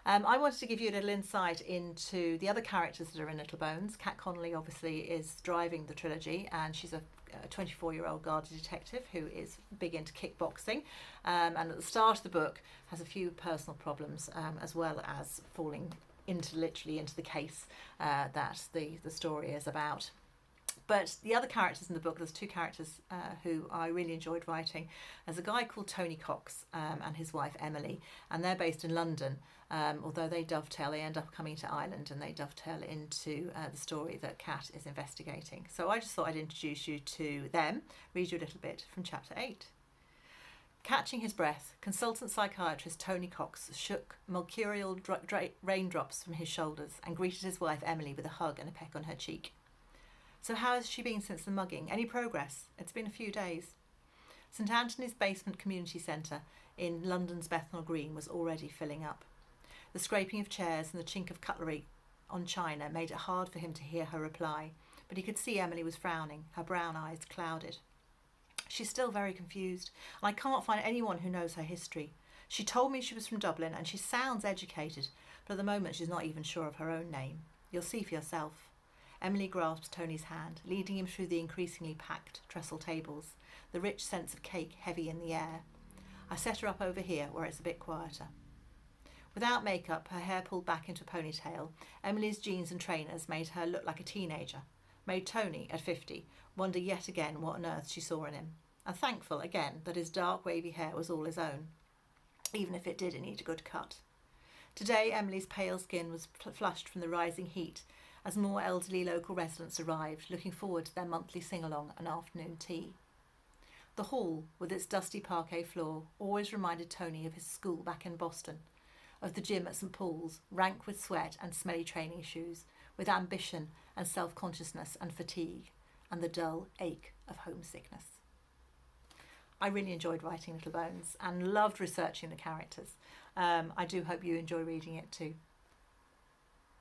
I wanted to give you a little insight into the other characters that are in Little Bones. Kat Connolly obviously is driving the trilogy, and she's a 24-year-old Garda detective who is big into kickboxing, and at the start of the book has a few personal problems, as well as falling literally into the case that the story is about. But the other characters in the book, there's two characters who I really enjoyed writing. There's a guy called Tony Cox and his wife Emily, and they're based in London, although they end up coming to Ireland, and they dovetail into the story that Kat is investigating. So I just thought I'd introduce you to them, read you a little bit from chapter 8. Catching his breath, consultant psychiatrist Tony Cox shook mercurial raindrops from his shoulders and greeted his wife Emily with a hug and a peck on her cheek. So how has she been since the mugging? Any progress? It's been a few days. St Anthony's Basement Community Centre in London's Bethnal Green was already filling up. The scraping of chairs and the chink of cutlery on china made it hard for him to hear her reply, but he could see Emily was frowning, her brown eyes clouded. She's still very confused, and I can't find anyone who knows her history. She told me she was from Dublin, and she sounds educated, but at the moment she's not even sure of her own name. You'll see for yourself. Emily grasped Tony's hand, leading him through the increasingly packed trestle tables, the rich scents of cake heavy in the air. I set her up over here where it's a bit quieter. Without makeup, her hair pulled back into a ponytail, Emily's jeans and trainers made her look like a teenager, made Tony, at 50, wonder yet again what on earth she saw in him, and thankful again that his dark wavy hair was all his own, even if it did need a good cut. Today Emily's pale skin was flushed from the rising heat, as more elderly local residents arrived, looking forward to their monthly sing-along and afternoon tea. The hall, with its dusty parquet floor, always reminded Tony of his school back in Boston, of the gym at St Paul's, rank with sweat and smelly training shoes, with ambition and self-consciousness and fatigue, and the dull ache of homesickness. I really enjoyed writing Little Bones and loved researching the characters. I do hope you enjoy reading it too.